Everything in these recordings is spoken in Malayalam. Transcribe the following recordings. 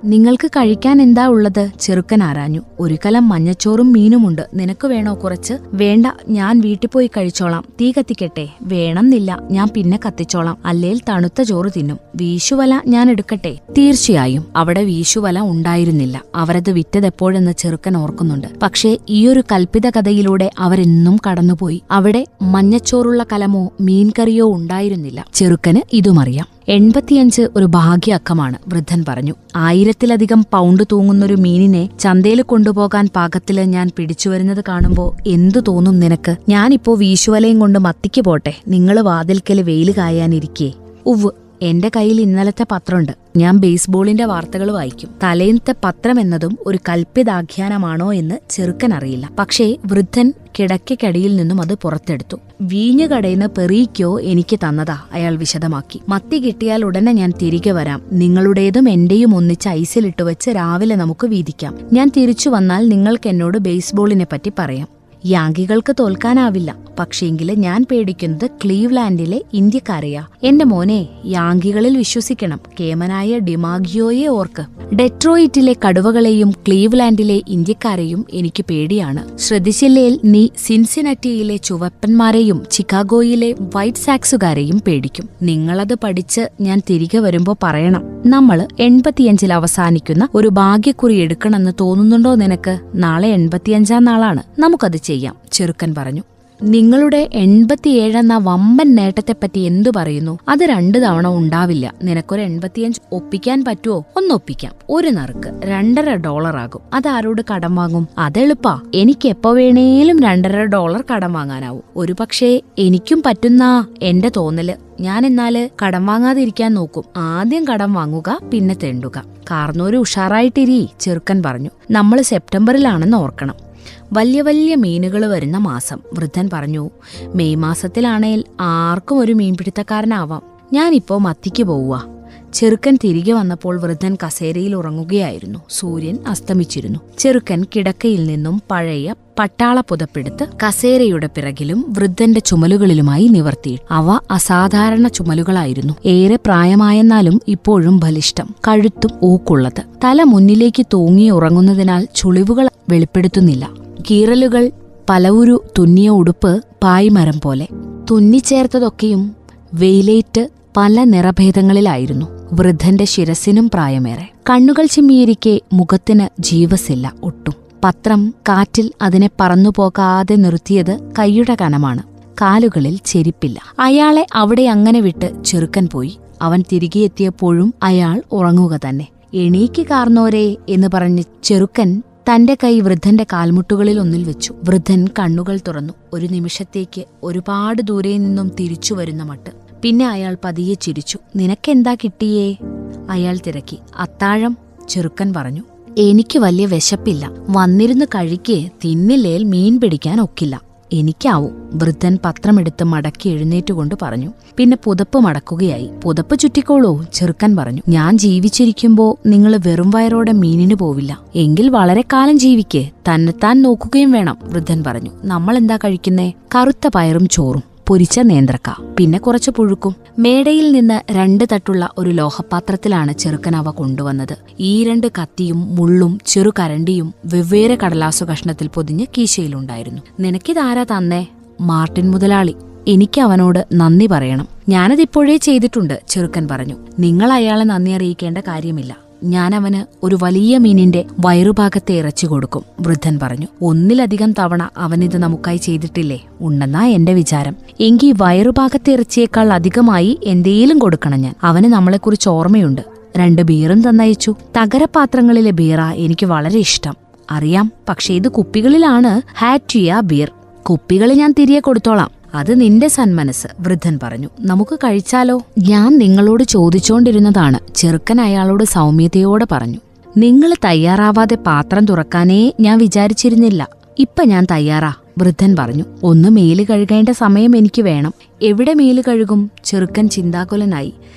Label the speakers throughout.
Speaker 1: നിങ്ങൾക്ക് കഴിക്കാൻ എന്താ ഉള്ളത്? ചെറുക്കൻ ആരാഞ്ഞു. ഒരു കലം മഞ്ഞച്ചോറും മീനുമുണ്ട്. നിനക്ക് വേണോ കുറച്ച്? വേണ്ട, ഞാൻ വീട്ടിൽ പോയി കഴിച്ചോളാം. തീ കത്തിക്കട്ടെ? വേണമെന്നില്ല, ഞാൻ പിന്നെ കത്തിച്ചോളാം. അല്ലേൽ തണുത്ത ചോറ് തിന്നും. വീശുവല ഞാൻ എടുക്കട്ടെ? തീർച്ചയായും അവിടെ വീശുവല ഉണ്ടായിരുന്നില്ല. അവരത് വിറ്റതെപ്പോഴെന്ന് ചെറുക്കൻ ഓർക്കുന്നുണ്ട്. പക്ഷേ ഈയൊരു കൽപ്പിത കഥയിലൂടെ അവരെന്നും കടന്നുപോയി. അവിടെ മഞ്ഞച്ചോറുള്ള കലമോ മീൻകറിയോ ഉണ്ടായിരുന്നില്ല. ചെറുക്കന് ഇതുമറിയാം. 85 ഒരു ഭാഗ്യ അക്കമാണ്, വൃദ്ധൻ പറഞ്ഞു. 1000-ലധികം പൗണ്ട് തൂങ്ങുന്നൊരു മീനിനെ ചന്തയിൽ കൊണ്ടുപോകാൻ പാകത്തില് ഞാൻ പിടിച്ചുവരുന്നത് കാണുമ്പോ എന്തു തോന്നും നിനക്ക്? ഞാനിപ്പോ വീശുവലയും കൊണ്ട് മത്തിക്ക് പോട്ടെ, നിങ്ങള് വാതിൽക്കല് വെയില് കായാനിരിക്കേ? ഉവ്വ്, എന്റെ കയ്യിൽ ഇന്നലത്തെ പത്രമുണ്ട്. ഞാൻ ബേസ്ബോളിന്റെ വാർത്തകൾ വായിക്കും. തലേന്നത്തെ പത്രം എന്നതും ഒരു കൽപ്പിതാഖ്യാനമാണോ എന്ന് ചെറുക്കൻ അറിയില്ല. പക്ഷേ വൃദ്ധൻ കിടക്കടിയിൽ നിന്നും അത് പുറത്തെടുത്തു. വീഞ്ഞുകടയിന്ന് പെറീക്കോ എനിക്ക് തന്നതാ, അയാൾ വിശദമാക്കി. മത്തി കിട്ടിയാൽ ഉടനെ ഞാൻ തിരികെ വരാം. നിങ്ങളുടേതും എന്റെയും ഒന്നിച്ച് ഐസിലിട്ട് വെച്ച് രാവിലെ നമുക്ക് വീതിക്കാം. ഞാൻ തിരിച്ചു വന്നാൽ നിങ്ങൾക്ക് എന്നോട് ബേസ്ബോളിനെ പറ്റി പറയാം. യാങ്കികൾക്ക് തോൽക്കാനാവില്ല. പക്ഷേങ്കില് ഞാൻ പേടിക്കുന്നത് ക്ലീവ്ലാൻഡിലെ ഇന്ത്യക്കാരെയാ. എന്റെ മോനെ, യാങ്കികളിൽ വിശ്വസിക്കണം. കേമനായ ഡിമാഗിയോയെ ഓർക്ക്. ഡെട്രോയിറ്റിലെ കടുവകളെയും ക്ലീവ്ലാൻഡിലെ ഇന്ത്യക്കാരെയും എനിക്ക് പേടിയാണ്. ശ്രദ്ധിച്ചില്ലേ? നീ സിൻസിനറ്റിയിലെ ചുവപ്പന്മാരെയും ചിക്കാഗോയിലെ വൈറ്റ് സാക്സുകാരെയും പേടിക്കും. നിങ്ങളത് പഠിച്ച് ഞാൻ തിരികെ വരുമ്പോ പറയണം. നമ്മള് 85 അവസാനിക്കുന്ന ഒരു ഭാഗ്യക്കുറി എടുക്കണമെന്ന് തോന്നുന്നുണ്ടോ നിനക്ക്? നാളെ 85-ാം നാളാണ്. നമുക്കത് ചെയ്യാം, ചെറുക്കൻ പറഞ്ഞു. നിങ്ങളുടെ 87 എന്ന വമ്പൻ നേട്ടത്തെപ്പറ്റി എന്തു പറയുന്നു? അത് 2 തവണ ഉണ്ടാവില്ല. നിനക്കൊരു 85 ഒപ്പിക്കാൻ പറ്റുമോ? ഒന്നൊപ്പിക്കാം. ഒരു നറുക്ക് $2.50 ആകും. അതാരോട് കടം വാങ്ങും? അതെളുപ്പാ. എനിക്ക് എപ്പോ വേണേലും $2.50 കടം വാങ്ങാനാവും. ഒരു പക്ഷേ എനിക്കും പറ്റുന്ന എന്റെ തോന്നല്. ഞാനെന്നാല് കടം വാങ്ങാതിരിക്കാൻ നോക്കും. ആദ്യം കടം വാങ്ങുക, പിന്നെ തെണ്ടുക. കാർന്നോര് ഉഷാറായിട്ടിരി, ചെറുക്കൻ പറഞ്ഞു. നമ്മള് സെപ്റ്റംബറിലാണെന്ന് ഓർക്കണം. വലിയ വലിയ മീനുകൾ വരുന്ന മാസം, വൃദ്ധൻ പറഞ്ഞു. മെയ് മാസത്തിലാണേൽ ആർക്കും ഒരു മീൻപിടുത്തക്കാരനാവാം. ഞാനിപ്പോ മത്തിക്ക് പോവുക. ചെറുക്കൻ തിരികെ വന്നപ്പോൾ വൃദ്ധൻ കസേരയിൽ ഉറങ്ങുകയായിരുന്നു. സൂര്യൻ അസ്തമിച്ചിരുന്നു. ചെറുക്കൻ കിടക്കയിൽ നിന്നും പഴയ പട്ടാള പുതപ്പെടുത്ത് കസേരയുടെ പിറകിലും വൃദ്ധന്റെ ചുമലുകളിലുമായി നിവർത്തി. അവ അസാധാരണ ചുമലുകളായിരുന്നു. ഏറെ പ്രായമായെന്നാലും ഇപ്പോഴും ബലിഷ്ഠം. കഴുത്തും ഊക്കുള്ളത്. തല മുന്നിലേക്ക് തൂങ്ങി ഉറങ്ങുന്നതിനാൽ ചുളിവുകൾ വെളിപ്പെടുത്തുന്നില്ല. കീറലുകൾ പലവുരു തുന്നിയ ഉടുപ്പ് പായ്മരം പോലെ. തുന്നിച്ചേർത്തതൊക്കെയും വെയിലേറ്റ് പല നിറഭേദങ്ങളിലായിരുന്നു. വൃദ്ധന്റെ ശിരസിനും പ്രായമേറെ. കണ്ണുകൾ ചിമ്മിയിരിക്കെ മുഖത്തിന് ജീവസില്ല ഒട്ടും. പത്രം കാറ്റിൽ അതിനെ പറന്നുപോകാതെ നിർത്തിയത് കൈയുടെ കനമാണ്. കാലുകളിൽ ചെരിപ്പില്ല. അയാളെ അവിടെ അങ്ങനെ വിട്ട് ചെറുക്കൻ പോയി. അവൻ തിരികെ എത്തിയപ്പോഴും അയാൾ ഉറങ്ങുക തന്നെ. എണീക്ക് കാർന്നോരേ എന്ന് പറഞ്ഞ് ചെറുക്കൻ തന്റെ കൈ വൃദ്ധന്റെ കാൽമുട്ടുകളിൽ ഒന്നിൽ വെച്ചു. വൃദ്ധൻ കണ്ണുകൾ തുറന്നു. ഒരു നിമിഷത്തേക്ക് ഒരുപാട് ദൂരെ നിന്നും തിരിച്ചു വരുന്ന മട്ട്. പിന്നെ അയാൾ പതിയെ ചിരിച്ചു. നിനക്കെന്താ കിട്ടിയേ? അയാൾ തിരക്കി. അത്താഴം, ചെറുക്കൻ പറഞ്ഞു. എനിക്ക് വലിയ വിശപ്പില്ല. വന്നിരുന്ന് കഴിക്കേ. തിന്നില്ലേൽ മീൻ പിടിക്കാൻ ഒക്കില്ല. എനിക്കാവും, വൃദ്ധൻ പത്രമെടുത്ത് മടക്കി എഴുന്നേറ്റുകൊണ്ട് പറഞ്ഞു. പിന്നെ പുതപ്പ് മടക്കുകയായി. പുതപ്പ് ചുറ്റിക്കോളൂ, ചെറുക്കൻ പറഞ്ഞു. ഞാൻ ജീവിച്ചിരിക്കുമ്പോ നിങ്ങൾ വെറും വയറോടെ മീനിന് പോവില്ല. എങ്കിൽ വളരെ കാലം ജീവിക്കേ. തന്നെത്താൻ നോക്കുകയും വേണം, വൃദ്ധൻ പറഞ്ഞു. നമ്മളെന്താ കഴിക്കുന്നേ? കറുത്ത പയറും ചോറും, പൊരിച്ച നേന്ത്രക്ക, പിന്നെ കുറച്ച് പുഴുക്കും. മേടയിൽ നിന്ന് 2 തട്ടുള്ള ഒരു ലോഹപാത്രത്തിലാണ് ചെറുക്കൻ അവ കൊണ്ടുവന്നത്. ഈ 2 കത്തിയും മുള്ളും ചെറുകരണ്ടിയും വെവ്വേറെ കടലാസു കഷ്ണത്തിൽ പൊതിഞ്ഞ് കീശയിലുണ്ടായിരുന്നു. നിനക്കിതാരാ തന്നേ? മാർട്ടിൻ മുതലാളി. എനിക്ക് അവനോട് നന്ദി പറയണം. ഞാനതിപ്പോഴേ ചെയ്തിട്ടുണ്ട്, ചെറുക്കൻ പറഞ്ഞു. നിങ്ങൾ അയാളെ നന്ദി അറിയിക്കേണ്ട കാര്യമില്ല. ഞാനവന് ഒരു വലിയ മീനിന്റെ വയറുഭാഗത്തെ ഇറച്ചി കൊടുക്കും, വൃദ്ധൻ പറഞ്ഞു. 1-ലധികം തവണ അവനിത് നമുക്കായി ചെയ്തിട്ടില്ലേ? ഉണ്ടെന്നാ എന്റെ വിചാരം. എങ്കിൽ വയറുഭാഗത്തെ ഇറച്ചിയേക്കാൾ അധികമായി എന്തേലും കൊടുക്കണം ഞാൻ. അവന് നമ്മളെക്കുറിച്ച് ഓർമ്മയുണ്ട്. 2 ബീറും തന്നയച്ചു. തകരപാത്രങ്ങളിലെ ബീറാ എനിക്ക് വളരെ ഇഷ്ടം. അറിയാം, പക്ഷേ ഇത് കുപ്പികളിലാണ്. ഹാറ്റിയ ബീർ. കുപ്പികൾ ഞാൻ തിരികെ കൊടുത്തോളാം. അത് നിന്റെ സന്മനസ്, വൃദ്ധൻ പറഞ്ഞു. നമുക്ക് കഴിച്ചാലോ? ഞാൻ നിങ്ങളോട് ചോദിച്ചോണ്ടിരുന്നതാണ്, ചെറുക്കൻ അയാളോട് സൗമ്യതയോടെ പറഞ്ഞു. നിങ്ങൾ തയ്യാറാവാതെ പാത്രം തുറക്കാനേ ഞാൻ വിചാരിച്ചിരുന്നില്ല. ഇപ്പൊ ഞാൻ തയ്യാറാ, വൃദ്ധൻ പറഞ്ഞു. ഒന്ന് മേല് കഴുകേണ്ട സമയം എനിക്ക് വേണം. എവിടെ മേല് കഴുകും? ചെറുക്കൻ ചിന്താകുലനായി.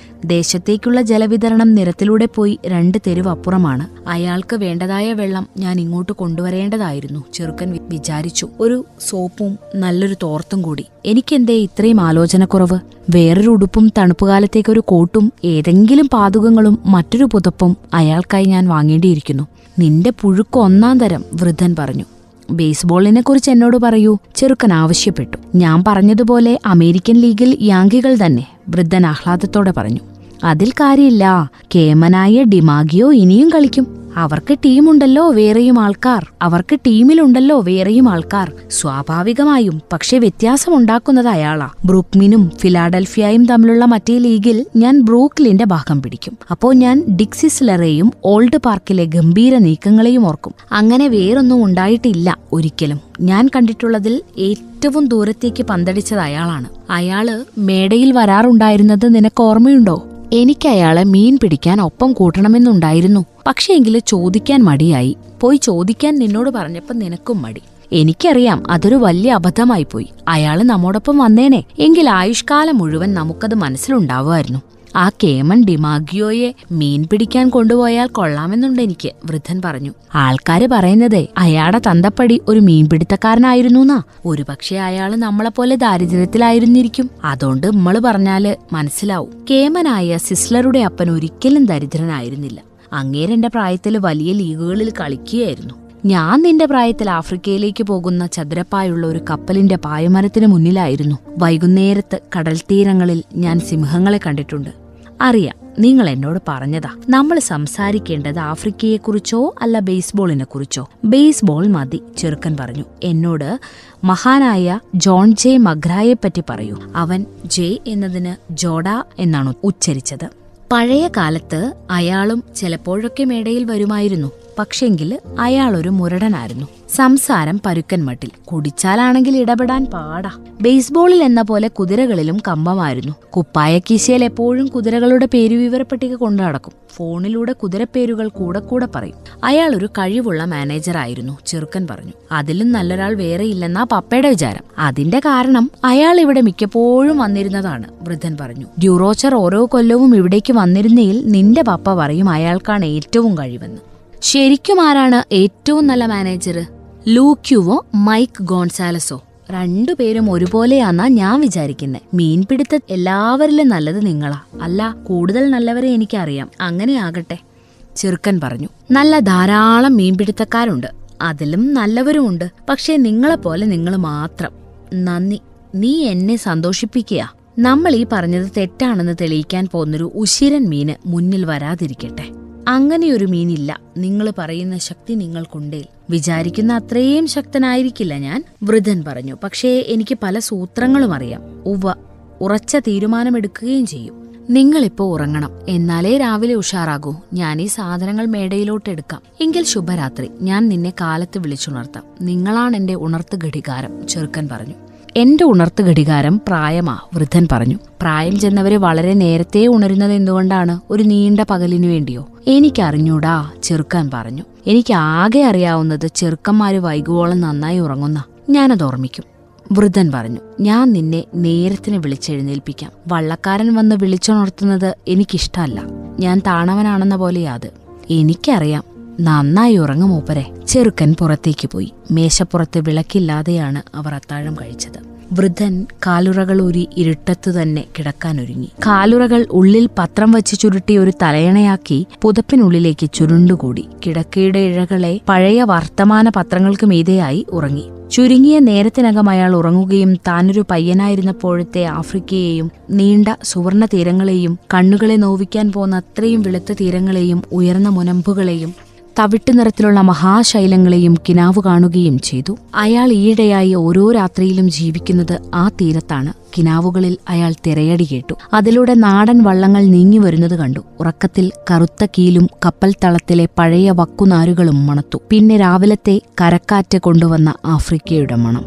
Speaker 1: ദേശത്തേക്കുള്ള ജലവിതരണം നിരത്തിലൂടെ പോയി 2 തെരുവ് അപ്പുറമാണ്. അയാൾക്ക് വേണ്ടതായ വെള്ളം ഞാൻ ഇങ്ങോട്ട് കൊണ്ടുവരേണ്ടതായിരുന്നു, ചെറുക്കൻ വിചാരിച്ചു. ഒരു സോപ്പും നല്ലൊരു തോർത്തും കൂടി. എനിക്കെന്തേ ഇത്രയും ആലോചനക്കുറവ്? വേറൊരു ഉടുപ്പും തണുപ്പുകാലത്തേക്കൊരു കോട്ടും ഏതെങ്കിലും പാതുകങ്ങളും മറ്റൊരു പുതപ്പും അയാൾക്കായി ഞാൻ വാങ്ങേണ്ടിയിരിക്കുന്നു. നിന്റെ പുഴുക്ക് 1-ാം തരം, വൃദ്ധൻ പറഞ്ഞു. ബേസ്ബോളിനെ കുറിച്ച് എന്നോട് പറയൂ, ചെറുക്കൻ ആവശ്യപ്പെട്ടു. ഞാൻ പറഞ്ഞതുപോലെ അമേരിക്കൻ ലീഗിൽ യാങ്കികൾ തന്നെ, വൃദ്ധൻ ആഹ്ലാദത്തോടെ പറഞ്ഞു. അതിൽ കാര്യമില്ല, കേമനായ ഡിമാഗിയോ ഇനിയും കളിക്കും. അവർക്ക് ടീമിലുണ്ടല്ലോ വേറെയും ആൾക്കാർ. സ്വാഭാവികമായും. പക്ഷെ വ്യത്യാസമുണ്ടാക്കുന്നത് അയാളാ. ബ്രൂക്ലിനും ഫിലാഡൽഫിയയും തമ്മിലുള്ള മറ്റേ ലീഗിൽ ഞാൻ ബ്രൂക്ലിന്റെ ഭാഗം പിടിക്കും. അപ്പോ ഞാൻ ഡിക്സി സ്ലറേയും ഓൾഡ് പാർക്കിലെ ഗംഭീര നീക്കങ്ങളെയും ഓർക്കും. അങ്ങനെ വേറൊന്നും ഉണ്ടായിട്ടില്ല ഒരിക്കലും. ഞാൻ കണ്ടിട്ടുള്ളതിൽ ഏറ്റവും ദൂരത്തേക്ക് പന്തടിച്ചത് അയാളാണ്. അയാള് മേടയിൽ വരാറുണ്ടായിരുന്നത് നിനക്ക് ഓർമ്മയുണ്ടോ? എനിക്കയാളെ മീൻ പിടിക്കാൻ ഒപ്പം കൂട്ടണമെന്നുണ്ടായിരുന്നു. പക്ഷേ എങ്കിലും ചോദിക്കാൻ മടിയായി. പോയി ചോദിക്കാൻ നിന്നോട് പറഞ്ഞപ്പോ നിനക്കും മടി. എനിക്കറിയാം, അതൊരു വലിയ അബദ്ധമായിപ്പോയി. അയാള് നമ്മോടൊപ്പം വന്നേനെ എങ്കിൽ ആയുഷ്കാലം മുഴുവൻ നമുക്കത് മനസ്സിലുണ്ടാവുമായിരുന്നു. ആ കേമൻ ഡിമാഗിയോയെ മീൻ പിടിക്കാൻ കൊണ്ടുപോയാൽ കൊള്ളാമെന്നുണ്ടെനിക്ക്, വൃദ്ധൻ പറഞ്ഞു. ആൾക്കാര് പറയുന്നതേ അയാളുടെ തന്തപ്പടി ഒരു മീൻപിടുത്തക്കാരനായിരുന്നുന്നാ. ഒരുപക്ഷെ അയാള് നമ്മളെപ്പോലെ ദാരിദ്ര്യത്തിലായിരുന്നിരിക്കും. അതുകൊണ്ട് നമ്മള് പറഞ്ഞാല് മനസ്സിലാവും. കേമനായ സിസ്ലറുടെ അപ്പൻ ഒരിക്കലും ദരിദ്രനായിരുന്നില്ല. അങ്ങേരെന്റെ പ്രായത്തില് വലിയ ലീഗുകളിൽ കളിക്കുകയായിരുന്നു. ഞാൻ നിന്റെ പ്രായത്തിൽ ആഫ്രിക്കയിലേക്ക് പോകുന്ന ചതുരപ്പായുള്ള ഒരു കപ്പലിന്റെ പായമരത്തിന് മുന്നിലായിരുന്നു. വൈകുന്നേരത്ത് കടൽത്തീരങ്ങളിൽ ഞാൻ സിംഹങ്ങളെ കണ്ടിട്ടുണ്ട്. അറിയാം, നിങ്ങൾ എന്നോട് പറഞ്ഞതാ. നമ്മൾ സംസാരിക്കേണ്ടത് ആഫ്രിക്കയെക്കുറിച്ചോ അല്ല ബേസ്ബോളിനെ കുറിച്ചോ? ബേസ്ബോൾ മതി, ചെറുക്കൻ പറഞ്ഞു. എന്നോട് മഹാനായ ജോൺ ജെ മഗ്രായെപ്പറ്റി പറയൂ. അവൻ ജെ എന്നതിന് ജോഡ എന്നാണ് ഉച്ചരിച്ചത്. പഴയ കാലത്ത് അയാളും ചിലപ്പോഴൊക്കെ മേടയിൽ വരുമായിരുന്നു. പക്ഷെങ്കിൽ അയാളൊരു മുരടനായിരുന്നു. സംസാരം പരുക്കൻ മട്ടിൽ. കുടിച്ചാലാണെങ്കിൽ ഇടപെടാൻ പാടാ. ബേസ്ബോളിൽ എന്ന പോലെ കുതിരകളിലും കമ്പമായിരുന്നു. കുപ്പായക്കീശയിൽ എപ്പോഴും കുതിരകളുടെ പേരുവിവരപ്പട്ടിക കൊണ്ടു നടക്കും. ഫോണിലൂടെ കുതിരപ്പേരുകൾ കൂടെ പറയും. അയാളൊരു കഴിവുള്ള മാനേജറായിരുന്നു, ചെറുക്കൻ പറഞ്ഞു. അതിലും നല്ലൊരാൾ വേറെയില്ലെന്നാ പപ്പയുടെ വിചാരം. അതിന്റെ കാരണം അയാൾ ഇവിടെ മിക്കപ്പോഴും വന്നിരുന്നതാണ്, വൃദ്ധൻ പറഞ്ഞു. ഡ്യൂറോച്ചർ ഓരോ കൊല്ലവും ഇവിടേക്ക് വന്നിരുന്നതിൽ നിന്റെ പപ്പ പറയും അയാൾക്കാണ് ഏറ്റവും കഴിവെന്ന്. ശരിക്കും ആരാണ് ഏറ്റവും നല്ല മാനേജർ? ലൂക്യുവോ മൈക്ക് ഗോൺസാലസോ? 2 പേരും ഒരുപോലെയാന്നാ ഞാൻ വിചാരിക്കുന്നെ. മീൻപിടുത്ത എല്ലാവരിലും നല്ലത് നിങ്ങളാ. അല്ല, കൂടുതൽ നല്ലവരെ എനിക്കറിയാം. അങ്ങനെയാകട്ടെ, ചെറുക്കൻ പറഞ്ഞു. നല്ല ധാരാളം മീൻപിടുത്തക്കാരുണ്ട്, അതിലും നല്ലവരുമുണ്ട്. പക്ഷേ നിങ്ങളെപ്പോലെ നിങ്ങൾ മാത്രം. നന്ദി, നീ എന്നെ സന്തോഷിപ്പിക്കുക. നമ്മൾ ഈ പറഞ്ഞത് തെറ്റാണെന്ന് തെളിയിക്കാൻ പോന്നൊരു ഉശിരൻ മീന് മുന്നിൽ വരാതിരിക്കട്ടെ. അങ്ങനെയൊരു മീനില്ല. നിങ്ങൾ പറയുന്ന ശക്തി നിങ്ങൾക്കുണ്ടേ. വിചാരിക്കുന്ന അത്രയും ശക്തനായിരിക്കില്ല ഞാൻ, വൃദ്ധൻ പറഞ്ഞു. പക്ഷേ എനിക്ക് പല സൂത്രങ്ങളും അറിയാം. ഉറച്ച തീരുമാനമെടുക്കുകയും ചെയ്യും. നിങ്ങളിപ്പോ ഉറങ്ങണം, എന്നാലേ രാവിലെ ഉഷാറാകൂ. ഞാൻ ഈ സാധനങ്ങൾ മേടയിലോട്ട് എടുക്കാം. എങ്കിൽ ശുഭരാത്രി. ഞാൻ നിന്നെ കാലത്ത് വിളിച്ചുണർത്താം. നിങ്ങളാണെന്റെ ഉണർത്ത് ഘടികാരം, ചെറുക്കൻ പറഞ്ഞു. എന്റെ ഉണർത്ത് ഘടികാരം പ്രായമാ, വൃദ്ധൻ പറഞ്ഞു. പ്രായം ചെന്നവര് വളരെ നേരത്തെ ഉണരുന്നത് എന്തുകൊണ്ടാണ്? ഒരു നീണ്ട പകലിനു വേണ്ടിയോ? എനിക്കറിഞ്ഞൂടാ, ചെറുക്കൻ പറഞ്ഞു. എനിക്ക് ആകെ അറിയാവുന്നത് ചെറുക്കന്മാര് വൈകുവോളം നന്നായി ഉറങ്ങുന്ന. ഞാനത് ഓർമ്മിക്കും, വൃദ്ധൻ പറഞ്ഞു. ഞാൻ നിന്നെ നേരത്തിന് വിളിച്ചെഴുന്നേൽപ്പിക്കാം. വള്ളക്കാരൻ വന്ന് വിളിച്ചുണർത്തുന്നത് എനിക്കിഷ്ടമല്ല. ഞാൻ താണവനാണെന്ന പോലെയാത്. എനിക്കറിയാം. നന്നായി ഉറങ്ങും മൂപ്പരെ. ചെറുക്കൻ പുറത്തേക്ക് പോയി. മേശപ്പുറത്ത് വിളക്കില്ലാതെയാണ് അവർ അത്താഴം കഴിച്ചത്. വൃദ്ധൻ കാലുറകൾ ഊരി ഇരുട്ടത്തു തന്നെ കിടക്കാനൊരുങ്ങി. കാലുറകൾ ഉള്ളിൽ പത്രം വച്ച് ചുരുട്ടി ഒരു തലയണയാക്കി പുതപ്പിനുള്ളിലേക്ക് ചുരുണ്ടുകൂടി. കിടക്കയുടെ ഇഴകളെ പഴയ വർത്തമാന പത്രങ്ങൾക്ക് മീതെയായി ഉറങ്ങി. ചുരുങ്ങിയ നേരത്തിനകം അയാൾ ഉറങ്ങുകയും താനൊരു പയ്യനായിരുന്നപ്പോഴത്തെ ആഫ്രിക്കയെയും നീണ്ട സുവർണ തീരങ്ങളെയും കണ്ണുകളെ നോവിക്കാൻ പോന്ന അത്രയും വെളുത്ത തീരങ്ങളെയും ഉയർന്ന മുനമ്പുകളെയും തവിട്ടു നിറത്തിലുള്ള മഹാശൈലങ്ങളെയും കിനാവു കാണുകയും ചെയ്തു. അയാൾ ഈയിടെയായി ഓരോ രാത്രിയിലും ജീവിക്കുന്നത് ആ തീരത്താണ്. കിനാവുകളിൽ അയാൾ തിരയടി കേട്ടു. അതിലൂടെ നാടൻ വള്ളങ്ങൾ നീങ്ങി വരുന്നത് കണ്ടു. ഉറക്കത്തിൽ കറുത്ത കീലും കപ്പൽ തളത്തിലെ പഴയ വക്കുനാരുകളും മണത്തു. പിന്നെ രാവിലത്തെ കരക്കാറ്റ് കൊണ്ടുവന്ന ആഫ്രിക്കയുടെ മണം.